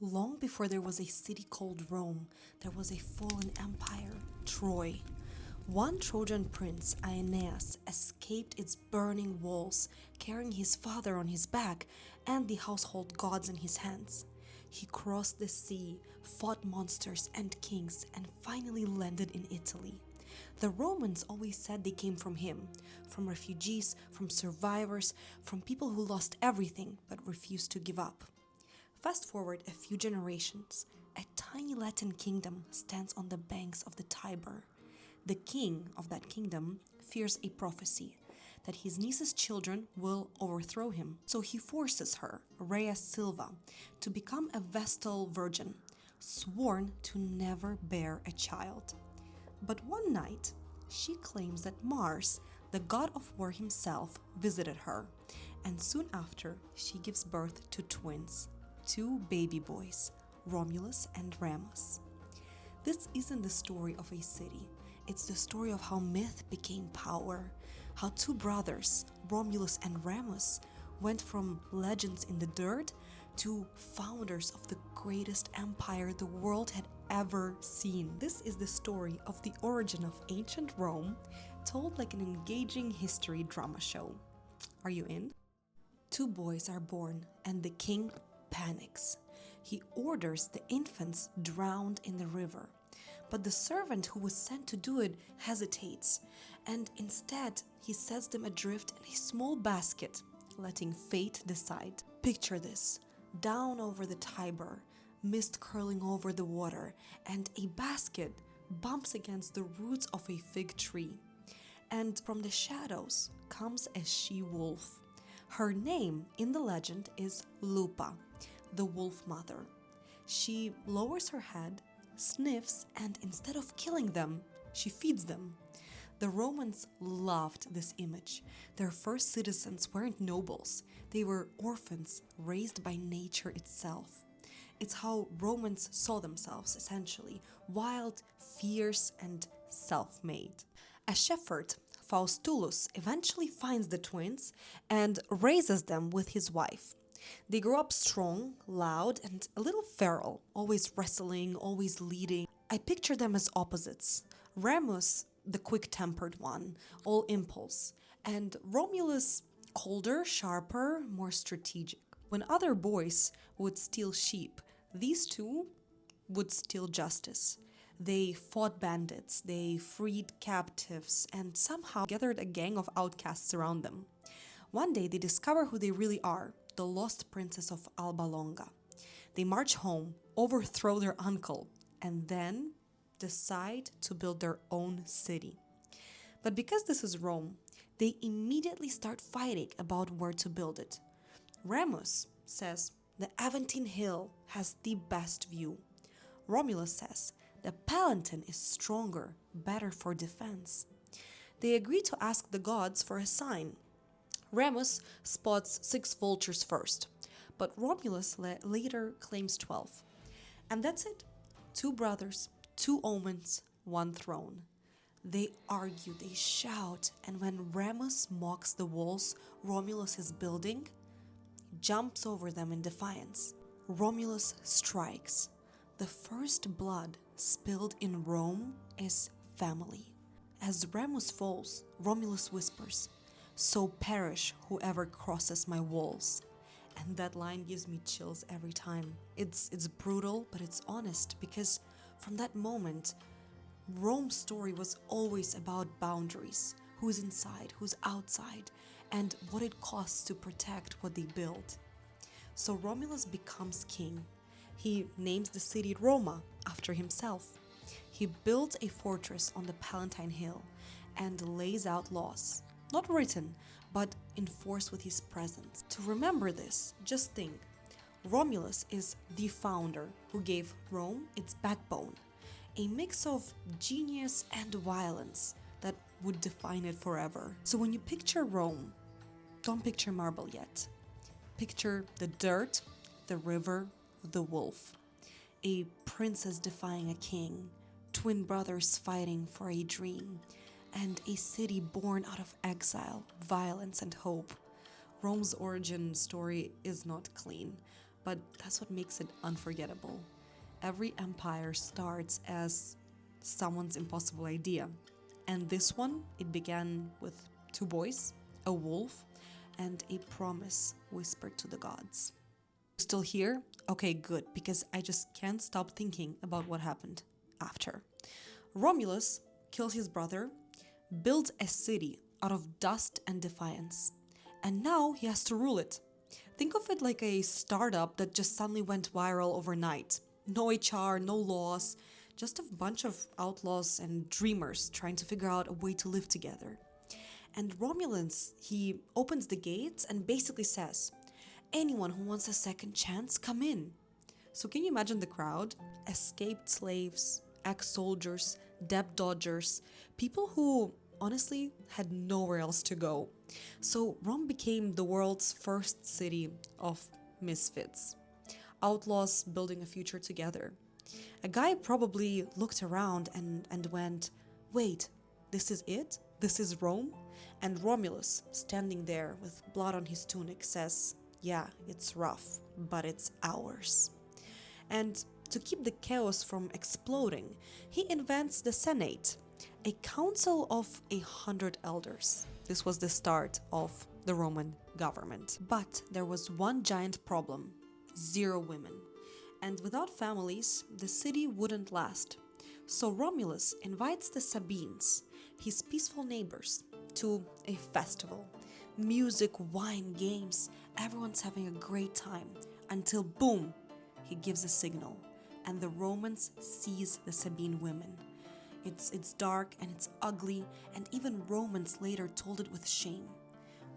Long before there was a city called Rome, there was a fallen empire, Troy. One Trojan prince, Aeneas, escaped its burning walls, carrying his father on his back and the household gods in his hands. He crossed the sea, fought monsters and kings, and finally landed in Italy. The Romans always said they came from him, from refugees, from survivors, from people who lost everything but refused to give up. Fast forward a few generations, a tiny Latin kingdom stands on the banks of the Tiber. The king of that kingdom fears a prophecy that his niece's children will overthrow him. So he forces her, Rhea Silva, to become a Vestal virgin, sworn to never bear a child. But one night, she claims that Mars, the god of war himself, visited her, and soon after, she gives birth to twins, two baby boys, Romulus and Remus. This isn't the story of a city. It's the story of how myth became power, how two brothers, Romulus and Remus, went from legends in the dirt to founders of the greatest empire the world had ever seen. This is the story of the origin of ancient Rome, told like an engaging history drama show. Are you in? Two boys are born, and the king panics. He orders the infants drowned in the river. But the servant who was sent to do it hesitates, and instead he sets them adrift in a small basket, letting fate decide. Picture this: down over the Tiber, mist curling over the water, and a basket bumps against the roots of a fig tree. And from the shadows comes a she-wolf. Her name in the legend is Lupa, the wolf mother. She lowers her head, sniffs, and instead of killing them, she feeds them. The Romans loved this image. Their first citizens weren't nobles, they were orphans raised by nature itself. It's how Romans saw themselves, essentially, wild, fierce, and self-made. A shepherd, Faustulus, eventually finds the twins and raises them with his wife. They grow up strong, loud, and a little feral, always wrestling, always leading. I picture them as opposites. Remus, the quick-tempered one, all impulse, and Romulus, colder, sharper, more strategic. When other boys would steal sheep, these two would steal justice. They fought bandits, they freed captives, and somehow gathered a gang of outcasts around them. One day they discover who they really are: the lost princess of Alba Longa. They march home, overthrow their uncle, and then decide to build their own city. But because this is Rome, they immediately start fighting about where to build it. Remus says the Aventine Hill has the best view. Romulus says the Palatine is stronger, better for defense. They agree to ask the gods for a sign. Remus spots 6 vultures first, but Romulus later claims 12. And that's it. 2 brothers, 2 omens, 1 throne. They argue, they shout, and when Remus mocks the walls Romulus is building, he jumps over them in defiance. Romulus strikes. The first blood spilled in Rome is family. As Remus falls, Romulus whispers, "So perish whoever crosses my walls." And that line gives me chills every time. It's brutal, but it's honest, because from that moment, Rome's story was always about boundaries: who's inside, who's outside, and what it costs to protect what they build. So Romulus becomes king. He names the city Roma after himself. He builds a fortress on the Palatine Hill and lays out laws, not written, but enforced with his presence. To remember this, just think: Romulus is the founder who gave Rome its backbone, a mix of genius and violence that would define it forever. So when you picture Rome, don't picture marble yet. Picture the dirt, the river, the wolf, a princess defying a king, twin brothers fighting for a dream, and a city born out of exile, violence, and hope. Rome's origin story is not clean, but that's what makes it unforgettable. Every empire starts as someone's impossible idea. And this one, it began with two boys, a wolf, and a promise whispered to the gods. Still here? Okay, good, because I just can't stop thinking about what happened after. Romulus kills his brother, builds a city out of dust and defiance, and now he has to rule it. Think of it like a startup that just suddenly went viral overnight. No HR, no laws, just a bunch of outlaws and dreamers trying to figure out a way to live together. And Romulus, he opens the gates and basically says, anyone who wants a second chance, come in. So can you imagine the crowd? Escaped slaves, ex-soldiers, debt dodgers, people who honestly had nowhere else to go. So Rome became the world's first city of misfits. Outlaws building a future together. A guy probably looked around and went, wait, this is it? This is Rome? And Romulus, standing there with blood on his tunic, says, yeah, it's rough, but it's ours. And to keep the chaos from exploding, he invents the Senate, a council of 100 elders. This was the start of the Roman government. But there was one giant problem: 0 women. And without families, the city wouldn't last. So Romulus invites the Sabines, his peaceful neighbors, to a festival. Music, wine, games, everyone's having a great time. Until boom, he gives a signal, and the Romans seize the Sabine women. It's dark and it's ugly, and even Romans later told it with shame.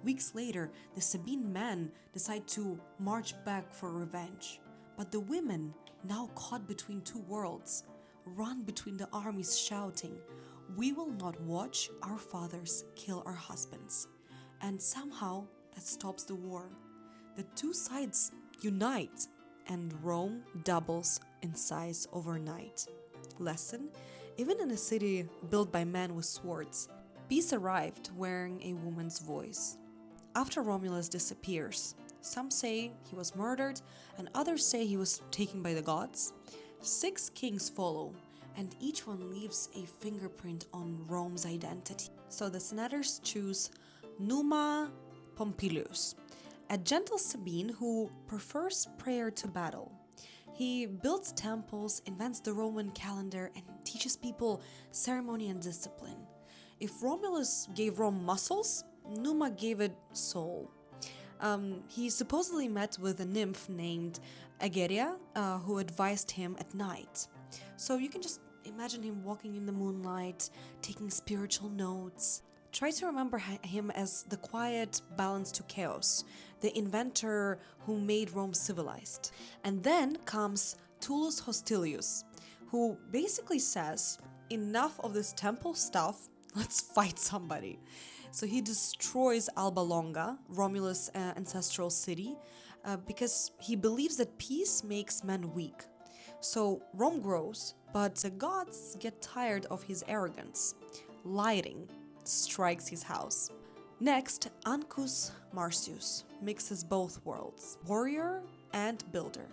Weeks later, the Sabine men decide to march back for revenge. But the women, now caught between two worlds, run between the armies shouting, "We will not watch our fathers kill our husbands." And somehow that stops the war. The two sides unite, and Rome doubles in size overnight. Lesson: even in a city built by men with swords, peace arrived wearing a woman's voice. After Romulus disappears, some say he was murdered, and others say he was taken by the gods. 6 kings follow, and each one leaves a fingerprint on Rome's identity. So the senators choose Numa Pompilius, a gentle Sabine who prefers prayer to battle. He builds temples, invents the Roman calendar, and teaches people ceremony and discipline. If Romulus gave Rome muscles, Numa gave it soul. He supposedly met with a nymph named Ageria, who advised him at night. So you can just imagine him walking in the moonlight, taking spiritual notes. Try to remember him as the quiet balance to chaos, the inventor who made Rome civilized. And then comes Tullus Hostilius, who basically says, enough of this temple stuff, let's fight somebody. So he destroys Alba Longa, Romulus' ancestral city, because he believes that peace makes men weak. So Rome grows, but the gods get tired of his arrogance. Lighting strikes his house. Next, Ancus Marcius mixes both worlds, warrior and builder.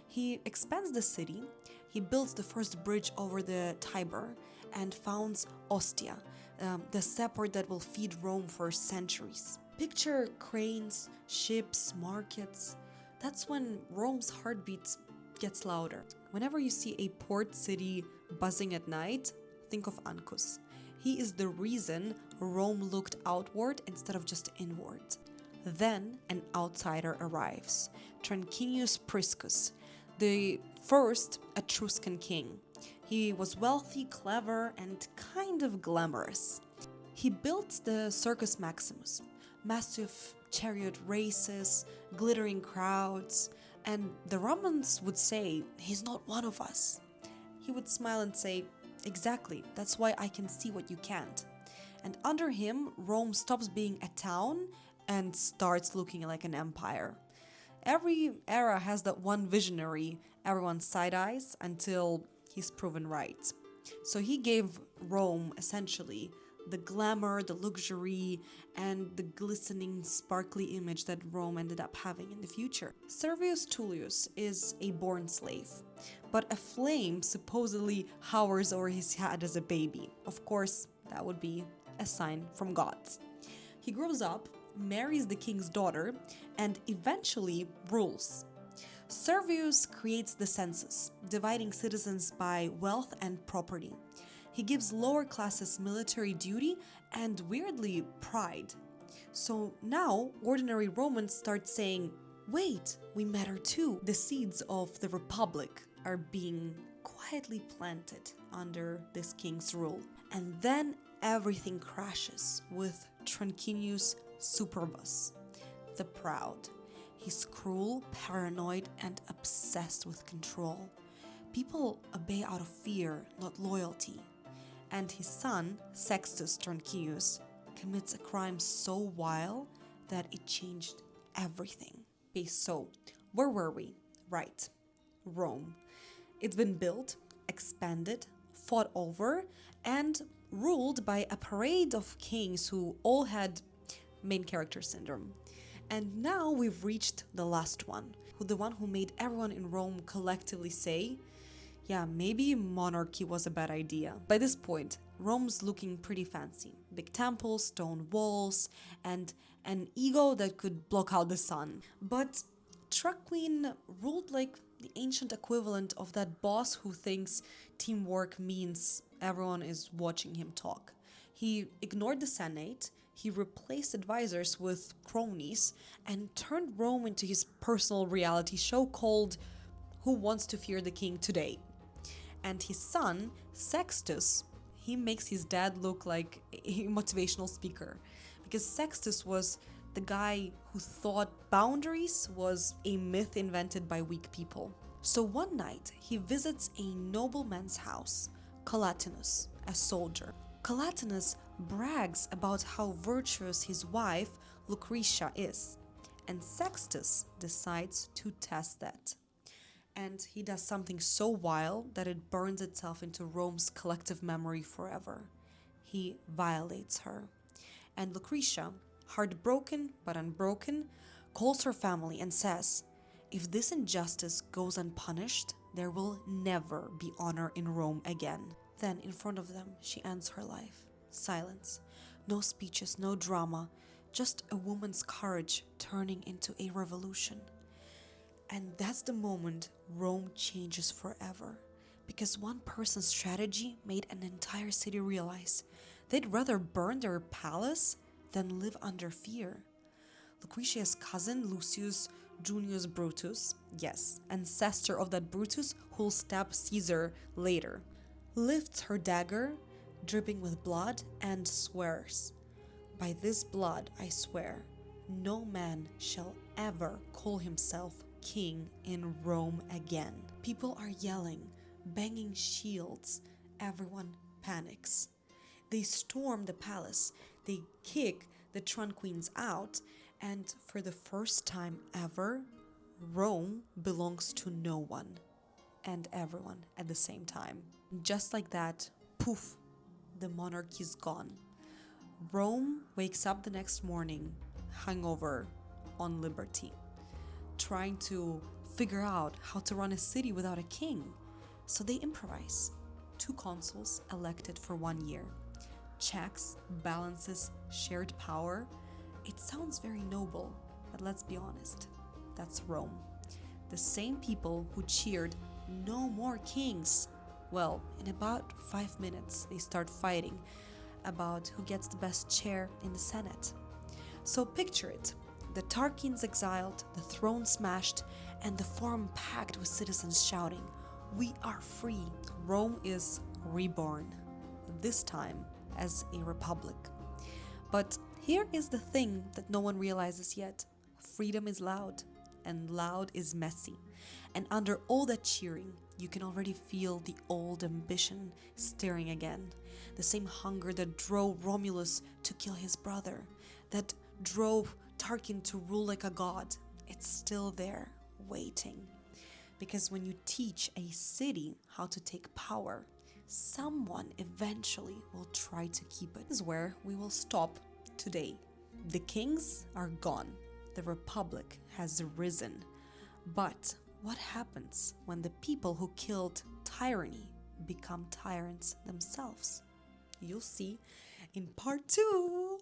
He expands the city, he builds the first bridge over the Tiber, and founds Ostia, the seaport that will feed Rome for centuries. Picture cranes, ships, markets. That's when Rome's heartbeat gets louder. Whenever you see a port city buzzing at night, think of Ancus. He is the reason Rome looked outward instead of just inward. Then an outsider arrives, Tranquinius Priscus, the first Etruscan king. He was wealthy, clever, and kind of glamorous. He built the Circus Maximus, massive chariot races, glittering crowds, and the Romans would say, "He's not one of us." He would smile and say, "Exactly, that's why I can see what you can't." And under him, Rome stops being a town and starts looking like an empire. Every era has that one visionary everyone side-eyes until he's proven right. So he gave Rome essentially the glamour, the luxury, and the glistening, sparkly image that Rome ended up having in the future. Servius Tullius is a born slave, but a flame supposedly hovers over his head as a baby. Of course, that would be a sign from gods. He grows up, marries the king's daughter, and eventually rules. Servius creates the census, dividing citizens by wealth and property. He gives lower classes military duty and, weirdly, pride. So now, ordinary Romans start saying, wait, we matter too. The seeds of the Republic are being quietly planted under this king's rule. And then everything crashes with Tranquinius Superbus, the Proud. He's cruel, paranoid, and obsessed with control. People obey out of fear, not loyalty. And his son, Sextus Tranquinius, commits a crime so vile that it changed everything. Okay, so where were we? Right, Rome. It's been built, expanded, fought over, and ruled by a parade of kings who all had main character syndrome. And now we've reached the last one, the one who made everyone in Rome collectively say, yeah, maybe monarchy was a bad idea. By this point, Rome's looking pretty fancy. Big temples, stone walls, and an ego that could block out the sun. But Tarquin ruled like the ancient equivalent of that boss who thinks teamwork means everyone is watching him talk. He ignored the Senate, he replaced advisors with cronies, and turned Rome into his personal reality show called Who Wants to Fear the King Today? And his son, Sextus, he makes his dad look like a motivational speaker. Because Sextus was the guy who thought boundaries was a myth invented by weak people. So one night, he visits a nobleman's house, Collatinus, a soldier. Collatinus brags about how virtuous his wife, Lucretia, is. And Sextus decides to test that. And he does something so wild that it burns itself into Rome's collective memory forever. He violates her. And Lucretia, heartbroken but unbroken, calls her family and says, if this injustice goes unpunished, there will never be honor in Rome again. Then, in front of them, she ends her life. Silence. No speeches, no drama, just a woman's courage turning into a revolution. And that's the moment Rome changes forever. Because one person's strategy made an entire city realize they'd rather burn their palace than live under fear. Lucretia's cousin, Lucius Junius Brutus, yes, ancestor of that Brutus who'll stab Caesar later, lifts her dagger, dripping with blood, and swears, by this blood I swear, no man shall ever call himself king in Rome again. People are yelling, banging shields. Everyone panics. They storm the palace. They kick the Tranquins out. And for the first time ever, Rome belongs to no one and everyone at the same time. Just like that, poof, the monarchy's gone. Rome wakes up the next morning, hungover on liberty, trying to figure out how to run a city without a king. So they improvise. 2 consuls elected for 1 year. Checks, balances, shared power. It sounds very noble, but let's be honest, that's Rome. The same people who cheered, no more kings. Well, in about 5 minutes, they start fighting about who gets the best chair in the Senate. So picture it. The Tarquins exiled, the throne smashed, and the forum packed with citizens shouting, we are free. Rome is reborn, this time as a republic. But here is the thing that no one realizes yet. Freedom is loud, and loud is messy. And under all that cheering, you can already feel the old ambition stirring again. The same hunger that drove Romulus to kill his brother, that drove Tarquin to rule like a god. It's still there, waiting. Because when you teach a city how to take power, someone eventually will try to keep it. This is where we will stop today. The kings are gone. The republic has risen. But what happens when the people who killed tyranny become tyrants themselves? You'll see in part 2.